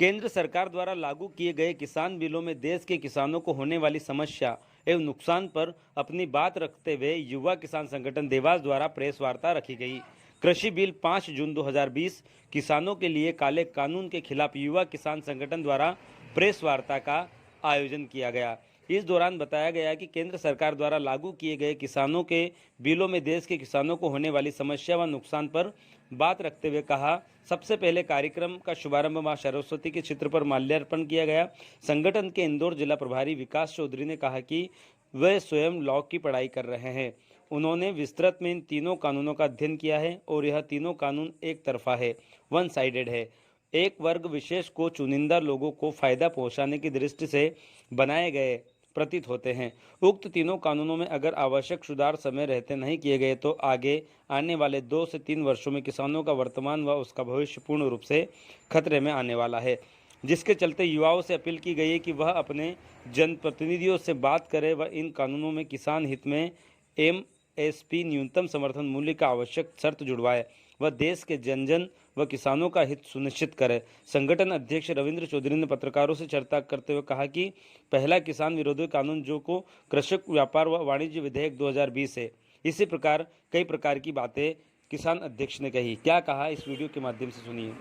केंद्र सरकार द्वारा लागू किए गए किसान बिलों में देश के किसानों को होने वाली समस्या एवं नुकसान पर अपनी बात रखते हुए युवा किसान संगठन देवास द्वारा प्रेस वार्ता रखी गई। कृषि बिल 5 जून 2020 किसानों के लिए काले कानून के खिलाफ युवा किसान संगठन द्वारा प्रेस वार्ता का आयोजन किया गया। इस दौरान बताया गया कि केंद्र सरकार द्वारा लागू किए गए किसानों के बिलों में देश के किसानों को होने वाली समस्या व नुकसान पर बात रखते हुए कहा। सबसे पहले कार्यक्रम का शुभारंभ मां सरस्वती के चित्र पर माल्यार्पण किया गया। संगठन के इंदौर जिला प्रभारी विकास चौधरी ने कहा कि वे स्वयं लॉ की पढ़ाई कर रहे हैं। उन्होंने विस्तृत में इन तीनों कानूनों का अध्ययन किया है और यह तीनों कानून एक तरफा है, वन साइडेड है। एक वर्ग विशेष को चुनिंदा लोगों को फायदा पहुंचाने की दृष्टि से बनाए गए प्रतीत होते हैं। उक्त तीनों कानूनों में अगर आवश्यक सुधार समय रहते नहीं किए गए तो आगे आने वाले 2 से 3 वर्षों में किसानों का वर्तमान व उसका भविष्य पूर्ण रूप से खतरे में आने वाला है, जिसके चलते युवाओं से अपील की गई है कि वह अपने जनप्रतिनिधियों से बात करें व इन कानूनों में किसान हित में MSP न्यूनतम समर्थन मूल्य का आवश्यक शर्त जुड़वाए व देश के जन जन व किसानों का हित सुनिश्चित करे। संगठन अध्यक्ष रविंद्र चौधरी ने पत्रकारों से चर्चा करते हुए कहा कि पहला किसान विरोधी कानून जो को कृषक व्यापार व वाणिज्य विधेयक 2020 है। इसी प्रकार कई प्रकार की बातें किसान अध्यक्ष ने कही। क्या कहा इस वीडियो के माध्यम से सुनिए।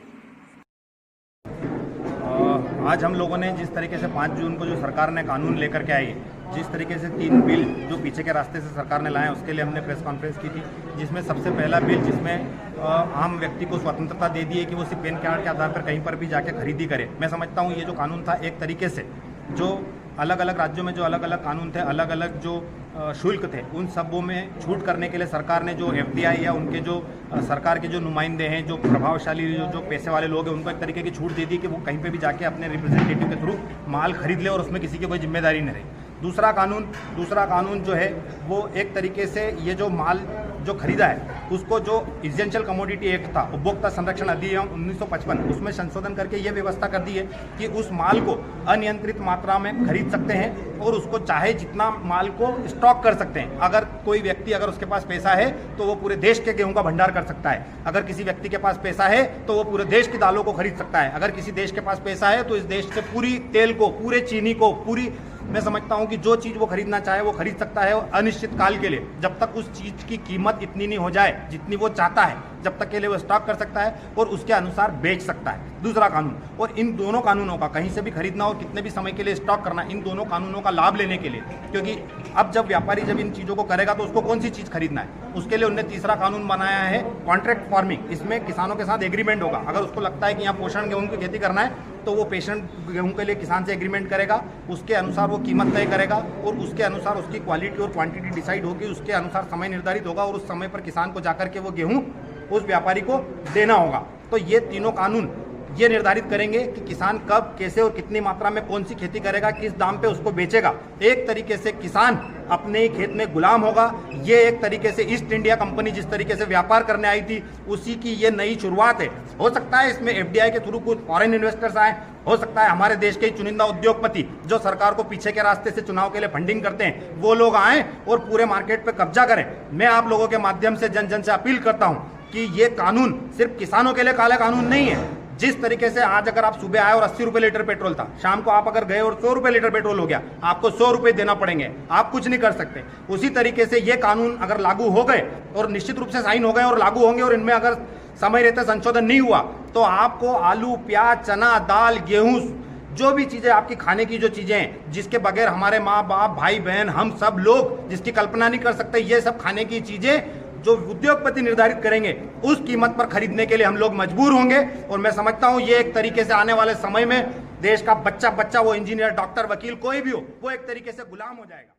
आज हम लोगों ने जिस तरीके से 5 जून को जो सरकार ने कानून लेकर के आई, जिस तरीके से 3 बिल जो पीछे के रास्ते से सरकार ने लाए, उसके लिए हमने प्रेस कॉन्फ्रेंस की थी, जिसमें सबसे पहला बिल जिसमें आम व्यक्ति को स्वतंत्रता दे दी है कि वो सिर्फ पैन कार्ड के आधार पर कहीं पर भी जाके खरीदी करे। मैं समझता हूँ ये जो कानून था एक तरीके से जो अलग अलग राज्यों में जो अलग अलग कानून थे, अलग अलग जो शुल्क थे, उन सबों में छूट करने के लिए सरकार ने जो FDI या उनके जो सरकार के जो नुमाइंदे हैं, जो प्रभावशाली जो पैसे वाले लोग हैं, उनको एक तरीके की छूट दे दी कि वो कहीं पे भी जाके अपने रिप्रेजेंटेटिव के थ्रू माल खरीद ले और उसमें किसी की कोई जिम्मेदारी न रहे। दूसरा कानून जो है वो एक तरीके से ये जो माल जो खरीदा है उसको जो एसेंशियल कमोडिटी एक्ट था, उपभोक्ता संरक्षण अधिनियम 1955, उसमें संशोधन करके ये व्यवस्था कर दी है कि उस माल को अनियंत्रित मात्रा में खरीद सकते हैं और उसको चाहे जितना माल को स्टॉक कर सकते हैं। अगर कोई व्यक्ति अगर उसके पास पैसा है तो वो पूरे देश के गेहूं का भंडार कर सकता है। अगर किसी व्यक्ति के पास पैसा है तो वो पूरे देश की दालों को खरीद सकता है। अगर किसी देश के पास पैसा है तो इस देश से पूरी तेल को, पूरे चीनी को, पूरी मैं समझता हूं कि जो चीज़ वो खरीदना चाहे वो खरीद सकता है और अनिश्चित काल के लिए, जब तक उस चीज़ की कीमत इतनी नहीं हो जाए जितनी वो चाहता है, जब तक के लिए वो स्टॉक कर सकता है और उसके अनुसार बेच सकता है। दूसरा कानून, और इन दोनों कानूनों का कहीं से भी खरीदना और कितने भी समय के लिए स्टॉक करना, इन दोनों कानूनों का लाभ लेने के लिए, क्योंकि अब जब व्यापारी जब इन चीज़ों को करेगा तो उसको कौन सी चीज़ खरीदना है, उसके लिए उन्होंने तीसरा कानून बनाया है कॉन्ट्रैक्ट फार्मिंग। इसमें किसानों के साथ एग्रीमेंट होगा। अगर उसको लगता है कि यहाँ पोषण गेहूं की खेती करना है तो वो पोषण गेहूं के लिए किसान से एग्रीमेंट करेगा, उसके अनुसार वो कीमत तय करेगा और उसके अनुसार उसकी क्वालिटी और क्वांटिटी डिसाइड होगी, उसके अनुसार समय निर्धारित होगा और उस समय पर किसान को जाकर के वो गेहूं उस व्यापारी को देना होगा। तो ये तीनों कानून ये निर्धारित करेंगे कि किसान कब, कैसे और कितनी मात्रा में कौन सी खेती करेगा, किस दाम पे उसको बेचेगा। एक तरीके से किसान अपने ही खेत में गुलाम होगा। ये एक तरीके से ईस्ट इंडिया कंपनी जिस तरीके से व्यापार करने आई थी उसी की ये नई शुरुआत है। हो सकता है इसमें FDI के थ्रू कुछ फॉरेन इन्वेस्टर्स आए, हो सकता है हमारे देश के चुनिंदा उद्योगपति जो सरकार को पीछे के रास्ते से चुनाव के लिए फंडिंग करते हैं वो लोग आए और पूरे मार्केट पे कब्जा करें। मैं आप लोगों के माध्यम से जन जन से अपील करता हूं कि ये कानून सिर्फ किसानों के लिए काला कानून नहीं है। जिस तरीके से आज अगर आप सुबह आए और 80 रुपए लीटर पेट्रोल था, शाम को आप अगर गए और 100 रुपए लीटर पेट्रोल हो गया, आपको 100 रुपए देना पड़ेंगे, आप कुछ नहीं कर सकते। उसी तरीके से ये कानून अगर लागू हो गए और निश्चित रूप से साइन हो गए और लागू होंगे और इनमें अगर समय रहते संशोधन नहीं हुआ तो आपको आलू, प्याज, चना, दाल, गेहूं, जो भी चीजें आपकी खाने की जो चीजें हैं जिसके बगैर हमारे माँ बाप, भाई बहन, हम सब लोग जिसकी कल्पना नहीं कर सकते, ये सब खाने की चीजें जो उद्योगपति निर्धारित करेंगे उस कीमत पर खरीदने के लिए हम लोग मजबूर होंगे। और मैं समझता हूं ये एक तरीके से आने वाले समय में देश का बच्चा वो इंजीनियर, डॉक्टर, वकील कोई भी हो, वो एक तरीके से गुलाम हो जाएगा।